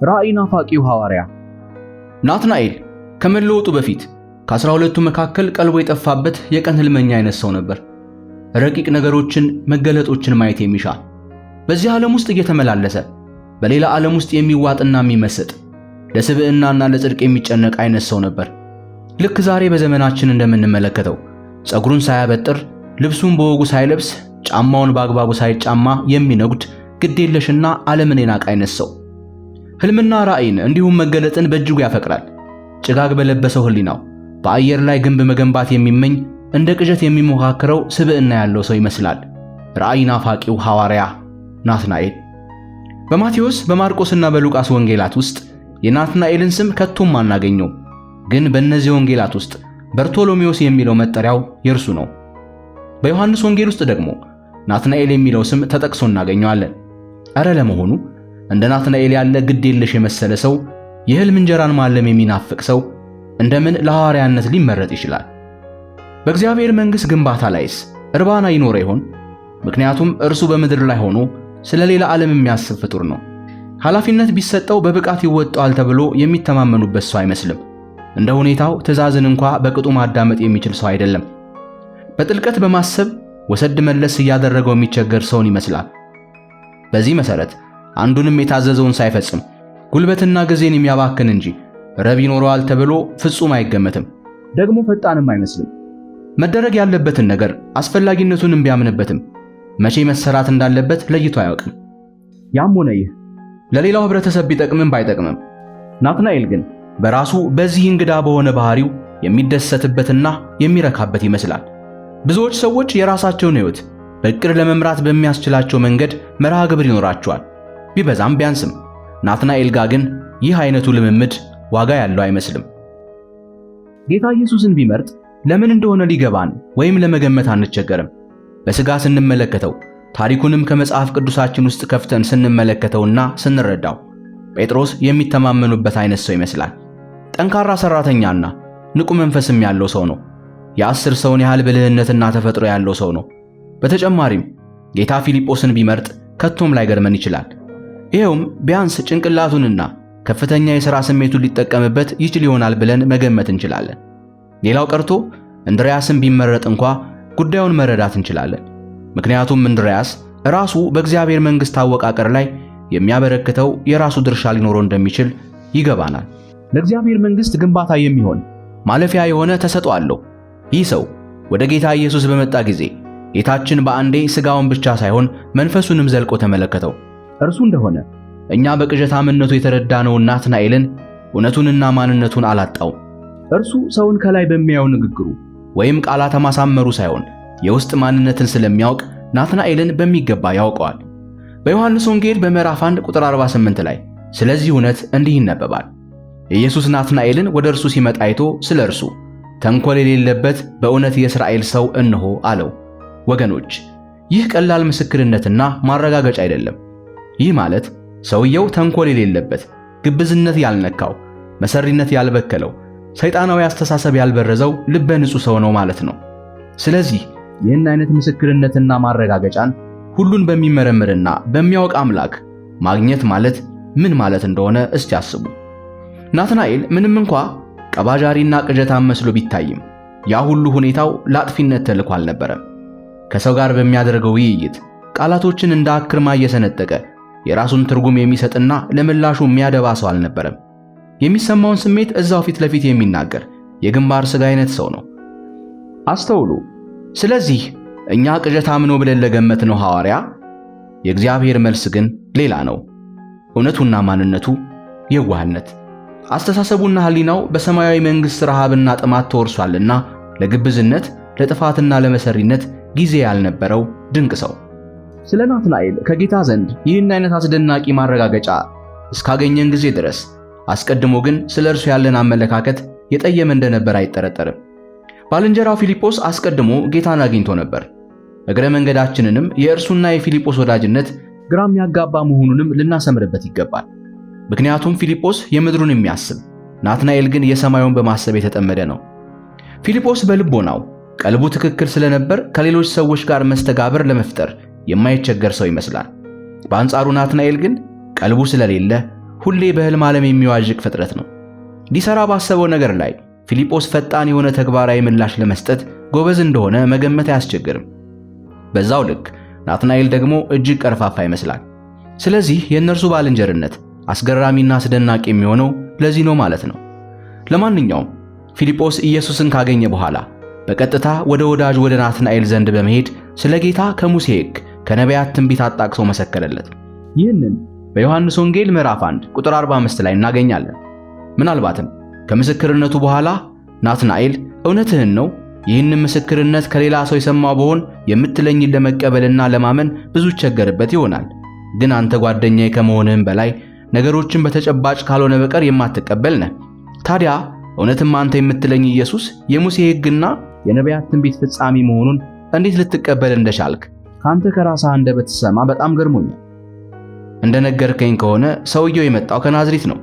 ራእይ ናፋቂው ሐዋርያ ናትናኤል ከመለወጡ በፊት ከ12ቱ መካከል ቀልቦ የጠፋበት የቀን ህልመኛ አይነት ሰው ነበር። ረቂቅ ነገሮችን፣ መገለጦችን ማየት የሚሻ በዚህ ዓለም ውስጥ እየተመላለሰ በሌላ ዓለም ውስጥ የሚዋጥና የሚመስጥ ለስብዕናና ለጽድቅ የሚጨነቅ አይነት ሰው ነበር። ልክ ዛሬ በዘመናችን እንደምንመለከተው ጸጉሩን ሳያበጥር፣ ልብሱን በወጉ ሳይለብስ፣ ጫማውን በአግባቡ ሳይጫማ የሚነጉድ ግዴለሽና ዓለምን የናቀ አይነት ሰው። ህልምና ራእይን እንዲሁም መገለጥን በእጅጉ ያፈቅራል። ጭጋግ በለበሰው ህሊናው በአየር ላይ ግንብ መገንባት የሚመኝ እንደ ቅዠት የሚሞካከረው ስብዕና ያለው ሰው ይመስላል ራእይ ናፋቂው ሐዋርያ ናትናኤል። በማቴዎስ በማርቆስና በሉቃስ ወንጌላት ውስጥ የናትናኤልን ስም ከቶም አናገኘው። ግን በእነዚህ ወንጌላት ውስጥ በርቶሎሜዎስ የሚለው መጠሪያው የእርሱ ነው። በዮሐንስ ወንጌል ውስጥ ደግሞ ናትናኤል የሚለው ስም ተጠቅሶ እናገኘዋለን። እረ ለመሆኑ እንደ ናትናኤል ያለ ግድ የለሽ የመሰለ ሰው፣ የህልም እንጀራን ማለም የሚናፍቅ ሰው እንደምን ለሐዋርያነት ሊመረጥ ይችላል? በእግዚአብሔር መንግሥት ግንባታ ላይስ እርባና ይኖር ይሆን? ምክንያቱም እርሱ በምድር ላይ ሆኖ ስለ ሌላ ዓለም የሚያስብ ፍጡር ነው። ኃላፊነት ቢሰጠው በብቃት ይወጣዋል ተብሎ የሚተማመኑበት ሰው አይመስልም። እንደ ሁኔታው ትእዛዝን እንኳ በቅጡ ማዳመጥ የሚችል ሰው አይደለም። በጥልቀት በማሰብ ወሰድ መለስ እያደረገው የሚቸገር ሰውን ይመስላል። በዚህ መሰረት አንዱንም የታዘዘውን ሳይፈጽም ጉልበትና ጊዜን የሚያባክን እንጂ ረብ ይኖረዋል ተብሎ ፍጹም አይገመትም። ደግሞ ፈጣንም አይመስልም። መደረግ ያለበትን ነገር አስፈላጊነቱን ቢያምንበትም መቼ መሰራት እንዳለበት ለይቶ አያውቅም። ያም ሆነ ይህ ለሌላው ህብረተሰብ ቢጠቅምም ባይጠቅምም ናትናኤል ግን በራሱ በዚህ እንግዳ በሆነ ባህሪው የሚደሰትበትና የሚረካበት ይመስላል። ብዙዎች ሰዎች የራሳቸውን ሕይወት በእቅድ ለመምራት በሚያስችላቸው መንገድ መርሃ ግብር ይኖራቸዋል፣ ቢበዛም ቢያንስም። ናትናኤል ጋር ግን ይህ አይነቱ ልምምድ ዋጋ ያለው አይመስልም። ጌታ ኢየሱስን ቢመርጥ ለምን እንደሆነ ሊገባን ወይም ለመገመት አንቸገርም። በሥጋ ስንመለከተው ታሪኩንም ከመጽሐፍ ቅዱሳችን ውስጥ ከፍተን ስንመለከተውና ስንረዳው ጴጥሮስ የሚተማመኑበት አይነት ሰው ይመስላል። ጠንካራ ሰራተኛና ንቁ መንፈስም ያለው ሰው ነው። የ10 ሰውን ያህል ብልህነትና ተፈጥሮ ያለው ሰው ነው። በተጨማሪም ጌታ ፊልጶስን ቢመርጥ ከቶም ላይገርመን ይችላል። ይሄውም ቢያንስ ጭንቅላቱንና ከፍተኛ የሥራ ስሜቱን ሊጠቀምበት ይችል ይሆናል ብለን መገመት እንችላለን። ሌላው ቀርቶ እንድርያስን ቢመረጥ እንኳ ጉዳዩን መረዳት እንችላለን። ምክንያቱም እንድርያስ ራሱ በእግዚአብሔር መንግሥት አወቃቀር ላይ የሚያበረክተው የራሱ ድርሻ ሊኖረው እንደሚችል ይገባናል። ለእግዚአብሔር መንግሥት ግንባታ የሚሆን ማለፊያ የሆነ ተሰጥኦ አለው። ይህ ሰው ወደ ጌታ ኢየሱስ በመጣ ጊዜ ጌታችን በአንዴ ሥጋውን ብቻ ሳይሆን መንፈሱንም ዘልቆ ተመለከተው። እርሱ እንደሆነ እኛ በቅዠታምነቱ የተረዳነውን ናትናኤልን እውነቱንና ማንነቱን አላጣውም። እርሱ ሰውን ከላይ በሚያየው ንግግሩ ወይም ቃላት ማሳመሩ ሳይሆን የውስጥ ማንነትን ስለሚያውቅ ናትናኤልን በሚገባ ያውቀዋል። በዮሐንስ ወንጌል በምዕራፍ 1 ቁጥር 48 ላይ ስለዚህ እውነት እንዲህ ይነበባል። ኢየሱስ ናትናኤልን ወደ እርሱ ሲመጣ አይቶ ስለ እርሱ ተንኮል የሌለበት በእውነት የእስራኤል ሰው እነሆ አለው። ወገኖች፣ ይህ ቀላል ምስክርነትና ማረጋገጫ አይደለም። ይህ ማለት ሰውየው ተንኮል የሌለበት፣ ግብዝነት ያልነካው፣ መሰሪነት ያልበከለው፣ ሰይጣናዊ አስተሳሰብ ያልበረዘው ልበ ንጹሕ ሰው ነው ማለት ነው። ስለዚህ ይህን አይነት ምስክርነትና ማረጋገጫን ሁሉን በሚመረምርና በሚያውቅ አምላክ ማግኘት ማለት ምን ማለት እንደሆነ እስቲ አስቡ። ናትናኤል ምንም እንኳ ቀባጃሪና ቅዠታም መስሎ ቢታይም ያ ሁሉ ሁኔታው ለአጥፊነት ተልኮ አልነበረም። ከሰው ጋር በሚያደርገው ውይይት ቃላቶችን እንደ አክርማ እየሰነጠቀ የራሱን ትርጉም የሚሰጥና ለምላሹ የሚያደባ ሰው አልነበረም። የሚሰማውን ስሜት እዛው ፊት ለፊት የሚናገር የግንባር ሥጋ አይነት ሰው ነው። አስተውሉ። ስለዚህ እኛ ቅዠታም ነው ብለን ለገመትነው ሐዋርያ የእግዚአብሔር መልስ ግን ሌላ ነው። እውነቱና ማንነቱ የዋህነት፣ አስተሳሰቡና ሕሊናው በሰማያዊ መንግሥት ረሃብና ጥማት ተወርሷልና ለግብዝነት፣ ለጥፋትና ለመሰሪነት ጊዜ ያልነበረው ድንቅ ሰው። ስለ ናትናኤል ከጌታ ዘንድ ይህን አይነት አስደናቂ ማረጋገጫ እስካገኘን ጊዜ ድረስ አስቀድሞ ግን ስለ እርሱ ያለን አመለካከት የጠየመ እንደነበር አይጠረጠርም። ባልንጀራው ፊልጶስ አስቀድሞ ጌታን አግኝቶ ነበር። እግረ መንገዳችንንም የእርሱና የፊልጶስ ወዳጅነት ግራም ያጋባ መሆኑንም ልናሰምርበት ይገባል። ምክንያቱም ፊልጶስ የምድሩን የሚያስብ፣ ናትናኤል ግን የሰማዩን በማሰብ የተጠመደ ነው። ፊልጶስ በልቦናው ቀልቡ ትክክል ስለነበር ከሌሎች ሰዎች ጋር መስተጋብር ለመፍጠር የማይቸገር ሰው ይመስላል። በአንጻሩ ናትናኤል ግን ቀልቡ ስለሌለ ሁሌ በሕልም ዓለም የሚዋዥቅ ፍጥረት ነው። ሊሰራ ባሰበው ነገር ላይ ፊልጶስ ፈጣን የሆነ ተግባራዊ ምላሽ ለመስጠት ጎበዝ እንደሆነ መገመት አያስቸግርም። በዛው ልክ ናትናኤል ደግሞ እጅግ ቀርፋፋ ይመስላል። ስለዚህ የእነርሱ ባልንጀርነት አስገራሚና አስደናቂ የሚሆነው ለዚህ ነው ማለት ነው። ለማንኛውም ፊልጶስ ኢየሱስን ካገኘ በኋላ በቀጥታ ወደ ወዳጅ ወደ ናትናኤል ዘንድ በመሄድ ስለ ጌታ ከሙሴ ሕግ ከነቢያት ትንቢት አጣቅሶ መሰከረለት። ይህንን በዮሐንስ ወንጌል ምዕራፍ 1 ቁጥር 45 ላይ እናገኛለን። ምናልባትም ከምስክርነቱ በኋላ ናትናኤል እውነትህን ነው፣ ይህንን ምስክርነት ከሌላ ሰው የሰማው ብሆን የምትለኝን ለመቀበልና ለማመን ብዙ ቸገርበት ይሆናል። ግን አንተ ጓደኛዬ ከመሆንህም በላይ ነገሮችን በተጨባጭ ካልሆነ በቀር የማትቀበል ነህ። ታዲያ እውነትም አንተ የምትለኝ ኢየሱስ የሙሴ ሕግና የነቢያት ትንቢት ፍጻሜ መሆኑን እንዴት ልትቀበል እንደቻልክ ካንተ ከራስህ አንደበት ስሰማ በጣም ገርሞኛል። እንደነገርከኝ ከሆነ ሰውየው የመጣው ከናዝሬት ነው።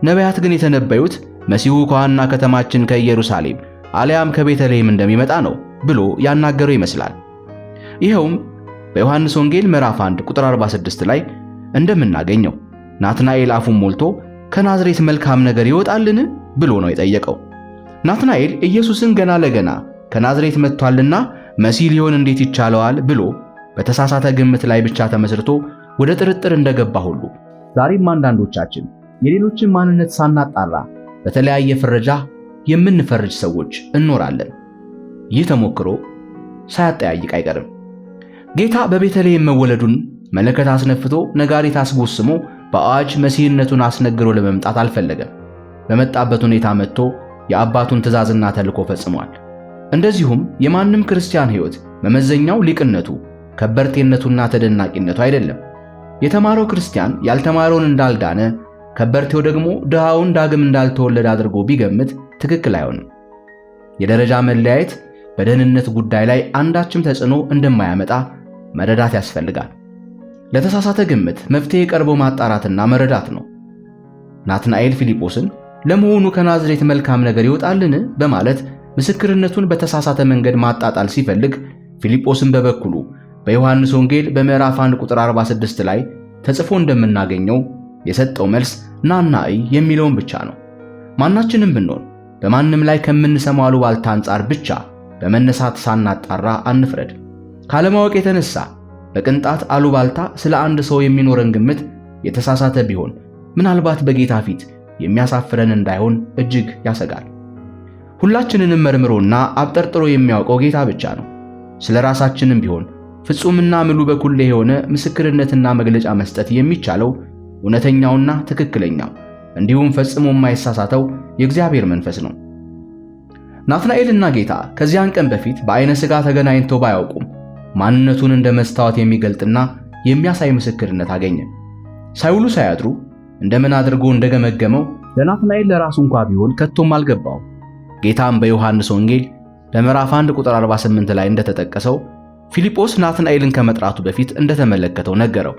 ነቢያት ግን የተነበዩት መሲሁ ከዋና ከተማችን ከኢየሩሳሌም አልያም ከቤተልሔም እንደሚመጣ ነው ብሎ ያናገረው ይመስላል። ይኸውም በዮሐንስ ወንጌል ምዕራፍ 1 ቁጥር 46 ላይ እንደምናገኘው ናትናኤል አፉን ሞልቶ ከናዝሬት መልካም ነገር ይወጣልን ብሎ ነው የጠየቀው። ናትናኤል ኢየሱስን ገና ለገና ከናዝሬት መጥቷልና መሲህ ሊሆን እንዴት ይቻለዋል ብሎ በተሳሳተ ግምት ላይ ብቻ ተመስርቶ ወደ ጥርጥር እንደገባ ሁሉ ዛሬም አንዳንዶቻችን የሌሎችን ማንነት ሳናጣራ በተለያየ ፍረጃ የምንፈርጅ ሰዎች እንኖራለን። ይህ ተሞክሮ ሳያጠያይቅ አይቀርም። ጌታ በቤተልሔም መወለዱን መለከት አስነፍቶ ነጋሪት አስጎስሞ በአዋጅ መሲህነቱን አስነግሮ ለመምጣት አልፈለገም። በመጣበት ሁኔታ መጥቶ የአባቱን ትእዛዝና ተልእኮ ፈጽሟል። እንደዚሁም የማንም ክርስቲያን ሕይወት መመዘኛው ሊቅነቱ፣ ከበርቴነቱና ተደናቂነቱ አይደለም። የተማረው ክርስቲያን ያልተማረውን እንዳልዳነ፣ ከበርቴው ደግሞ ድሃውን ዳግም እንዳልተወለደ አድርጎ ቢገምት ትክክል አይሆንም። የደረጃ መለያየት በደህንነት ጉዳይ ላይ አንዳችም ተጽዕኖ እንደማያመጣ መረዳት ያስፈልጋል። ለተሳሳተ ግምት መፍትሄ ቀርቦ ማጣራትና መረዳት ነው። ናትናኤል ፊልጶስን ለመሆኑ ከናዝሬት መልካም ነገር ይወጣልን በማለት ምስክርነቱን በተሳሳተ መንገድ ማጣጣል ሲፈልግ፣ ፊልጶስን በበኩሉ በዮሐንስ ወንጌል በምዕራፍ 1 ቁጥር 46 ላይ ተጽፎ እንደምናገኘው የሰጠው መልስ ናና እይ የሚለውን ብቻ ነው። ማናችንም ብንሆን በማንም ላይ ከምንሰማው አሉባልታ አንጻር ብቻ በመነሳት ሳናጣራ አንፍረድ። ካለማወቅ የተነሳ በቅንጣት አሉባልታ ስለ አንድ ሰው የሚኖረን ግምት የተሳሳተ ቢሆን ምናልባት በጌታ ፊት የሚያሳፍረን እንዳይሆን እጅግ ያሰጋል። ሁላችንንም መርምሮና አብጠርጥሮ የሚያውቀው ጌታ ብቻ ነው። ስለ ራሳችንም ቢሆን ፍጹምና ምሉ በኩል የሆነ ምስክርነትና መግለጫ መስጠት የሚቻለው እውነተኛውና ትክክለኛው እንዲሁም ፈጽሞ የማይሳሳተው የእግዚአብሔር መንፈስ ነው። ናትናኤልና ጌታ ከዚያን ቀን በፊት በአይነ ሥጋ ተገናኝተው ባያውቁም ማንነቱን እንደ መስታወት የሚገልጥና የሚያሳይ ምስክርነት አገኘ። ሳይውሉ ሳያድሩ እንደምን አድርጎ እንደገመገመው ለናትናኤል ለራሱ እንኳ ቢሆን ከቶም አልገባው። ጌታም በዮሐንስ ወንጌል በምዕራፍ 1 ቁጥር 48 ላይ እንደተጠቀሰው ፊልጶስ ናትናኤልን ከመጥራቱ በፊት እንደተመለከተው ነገረው።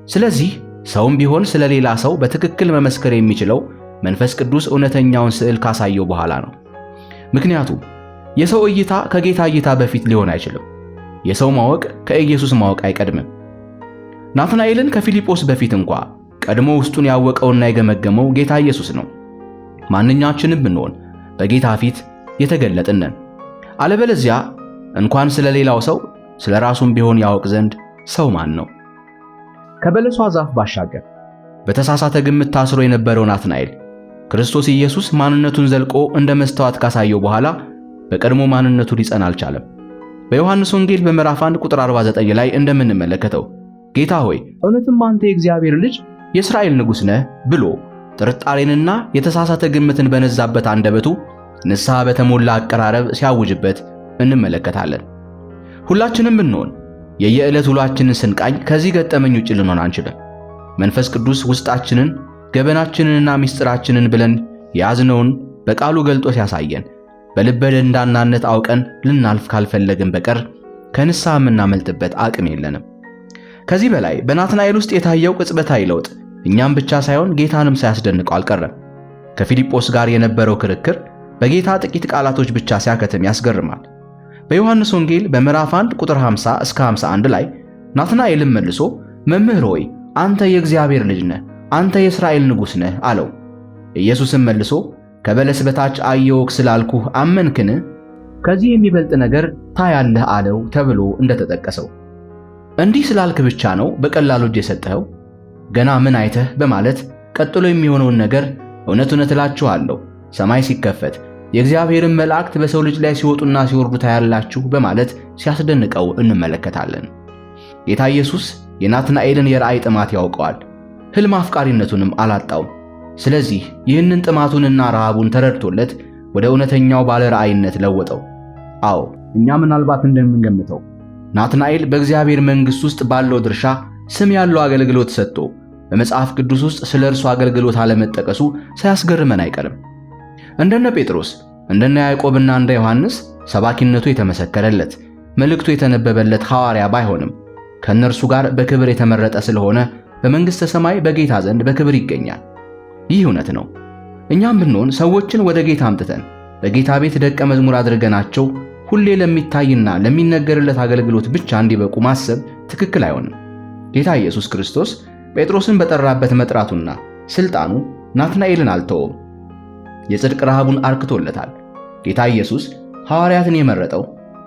ስለዚህ ሰውም ቢሆን ስለ ሌላ ሰው በትክክል መመስከር የሚችለው መንፈስ ቅዱስ እውነተኛውን ስዕል ካሳየው በኋላ ነው። ምክንያቱም የሰው እይታ ከጌታ እይታ በፊት ሊሆን አይችልም። የሰው ማወቅ ከኢየሱስ ማወቅ አይቀድምም። ናትናኤልን ከፊልጶስ በፊት እንኳ ቀድሞ ውስጡን ያወቀውና የገመገመው ጌታ ኢየሱስ ነው። ማንኛችንም ብንሆን በጌታ ፊት የተገለጥን ነን። አለበለዚያ እንኳን ስለ ሌላው ሰው ስለ ራሱም ቢሆን ያውቅ ዘንድ ሰው ማን ነው? ከበለሷ ዛፍ ባሻገር በተሳሳተ ግምት ታስሮ የነበረው ናትናኤል ክርስቶስ ኢየሱስ ማንነቱን ዘልቆ እንደ መስታወት ካሳየው በኋላ በቀድሞ ማንነቱ ሊጸና አልቻለም። በዮሐንስ ወንጌል በምዕራፍ 1 ቁጥር 49 ላይ እንደምንመለከተው ጌታ ሆይ እውነትም አንተ የእግዚአብሔር ልጅ የእስራኤል ንጉሥ ነህ ብሎ ጥርጣሬንና የተሳሳተ ግምትን በነዛበት አንደበቱ ንስሐ በተሞላ አቀራረብ ሲያውጅበት እንመለከታለን። ሁላችንም ብንሆን የየዕለት ውሏችንን ስንቃኝ ከዚህ ገጠመኝ ውጭ ልንሆን አንችልም። መንፈስ ቅዱስ ውስጣችንን ገበናችንንና ምስጢራችንን ብለን የያዝነውን በቃሉ ገልጦ ሲያሳየን በልበ ደንዳናነት አውቀን ልናልፍ ካልፈለግን በቀር ከንስሐ የምናመልጥበት አቅም የለንም። ከዚህ በላይ በናትናኤል ውስጥ የታየው ቅጽበታዊ ለውጥ እኛም ብቻ ሳይሆን ጌታንም ሳያስደንቀው አልቀረም። ከፊልጶስ ጋር የነበረው ክርክር በጌታ ጥቂት ቃላቶች ብቻ ሲያከትም ያስገርማል። በዮሐንስ ወንጌል በምዕራፍ 1 ቁጥር 50 እስከ 51 ላይ ናትናኤልም መልሶ መምህር ሆይ አንተ የእግዚአብሔር ልጅ ነህ፣ አንተ የእስራኤል ንጉሥ ነህ አለው። ኢየሱስም መልሶ ከበለስ በታች አየሁህ ስላልኩህ አመንክን? ከዚህ የሚበልጥ ነገር ታያለህ አለው ተብሎ እንደተጠቀሰው። እንዲህ ስላልክ ብቻ ነው በቀላሉ እጅ የሰጠኸው? ገና ምን አይተህ በማለት ቀጥሎ የሚሆነውን ነገር እውነት እውነት እላችኋለሁ ሰማይ ሲከፈት የእግዚአብሔርን መላእክት በሰው ልጅ ላይ ሲወጡና ሲወርዱ ታያላችሁ በማለት ሲያስደንቀው እንመለከታለን። ጌታ ኢየሱስ የናትናኤልን የራእይ ጥማት ያውቀዋል፣ ሕልም አፍቃሪነቱንም አላጣውም። ስለዚህ ይህንን ጥማቱንና ረሃቡን ተረድቶለት ወደ እውነተኛው ባለ ራእይነት ለወጠው። አዎ እኛ ምናልባት እንደምንገምተው ናትናኤል በእግዚአብሔር መንግሥት ውስጥ ባለው ድርሻ ስም ያለው አገልግሎት ሰጥቶ በመጽሐፍ ቅዱስ ውስጥ ስለ እርሱ አገልግሎት አለመጠቀሱ ሳያስገርመን አይቀርም። እንደነ ጴጥሮስ፣ እንደነ ያዕቆብና እንደ ዮሐንስ ሰባኪነቱ የተመሰከረለት መልእክቱ የተነበበለት ሐዋርያ ባይሆንም ከእነርሱ ጋር በክብር የተመረጠ ስለሆነ በመንግሥተ ሰማይ በጌታ ዘንድ በክብር ይገኛል። ይህ እውነት ነው። እኛም ብንሆን ሰዎችን ወደ ጌታ አምጥተን በጌታ ቤት ደቀ መዝሙር አድርገናቸው ሁሌ ለሚታይና ለሚነገርለት አገልግሎት ብቻ እንዲበቁ ማሰብ ትክክል አይሆንም። ጌታ ኢየሱስ ክርስቶስ ጴጥሮስን በጠራበት መጥራቱና ስልጣኑ ናትናኤልን አልተወም። የጽድቅ ረሃቡን አርክቶለታል። ጌታ ኢየሱስ ሐዋርያትን የመረጠው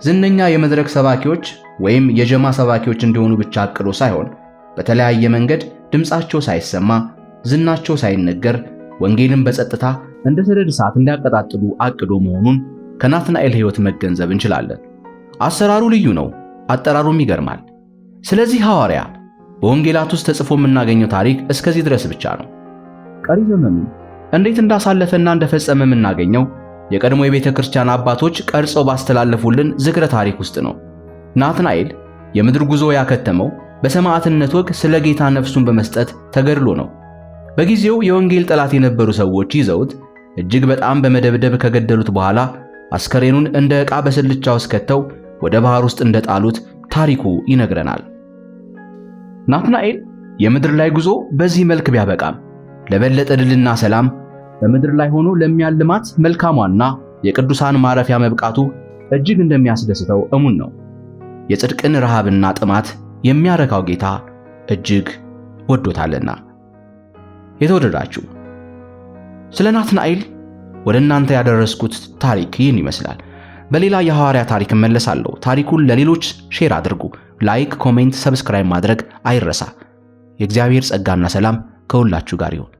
ዝነኛ የመድረክ ሰባኪዎች ወይም የጀማ ሰባኪዎች እንዲሆኑ ብቻ አቅዶ ሳይሆን በተለያየ መንገድ ድምፃቸው ሳይሰማ ዝናቸው ሳይነገር ወንጌልን በጸጥታ እንደ ሰደድ እሳት እንዲያቀጣጥሉ አቅዶ መሆኑን ከናትናኤል ሕይወት መገንዘብ እንችላለን። አሰራሩ ልዩ ነው፣ አጠራሩም ይገርማል። ስለዚህ ሐዋርያ በወንጌላት ውስጥ ተጽፎ የምናገኘው ታሪክ እስከዚህ ድረስ ብቻ ነው። ቀሪ ዘመኑ እንዴት እንዳሳለፈና እንደፈጸመ የምናገኘው የቀድሞ የቤተ ክርስቲያን አባቶች ቀርጸው ባስተላለፉልን ዝክረ ታሪክ ውስጥ ነው። ናትናኤል የምድር ጉዞ ያከተመው በሰማዕትነት ወግ ስለ ጌታ ነፍሱን በመስጠት ተገድሎ ነው። በጊዜው የወንጌል ጠላት የነበሩ ሰዎች ይዘውት እጅግ በጣም በመደብደብ ከገደሉት በኋላ አስከሬኑን እንደ ዕቃ በስልቻ ውስጥ ከተው ወደ ባህር ውስጥ እንደጣሉት ታሪኩ ይነግረናል። ናትናኤል የምድር ላይ ጉዞ በዚህ መልክ ቢያበቃም ለበለጠ ድልና ሰላም በምድር ላይ ሆኖ ለሚያልማት መልካሟና የቅዱሳን ማረፊያ መብቃቱ እጅግ እንደሚያስደስተው እሙን ነው። የጽድቅን ረሃብና ጥማት የሚያረካው ጌታ እጅግ ወዶታልና። የተወደዳችሁ ስለ ናትናኤል ወደ እናንተ ያደረስኩት ታሪክ ይህን ይመስላል። በሌላ የሐዋርያ ታሪክ እመለሳለሁ። ታሪኩን ለሌሎች ሼር አድርጉ። ላይክ፣ ኮሜንት፣ ሰብስክራይብ ማድረግ አይረሳ። የእግዚአብሔር ጸጋና ሰላም ከሁላችሁ ጋር ይሁን።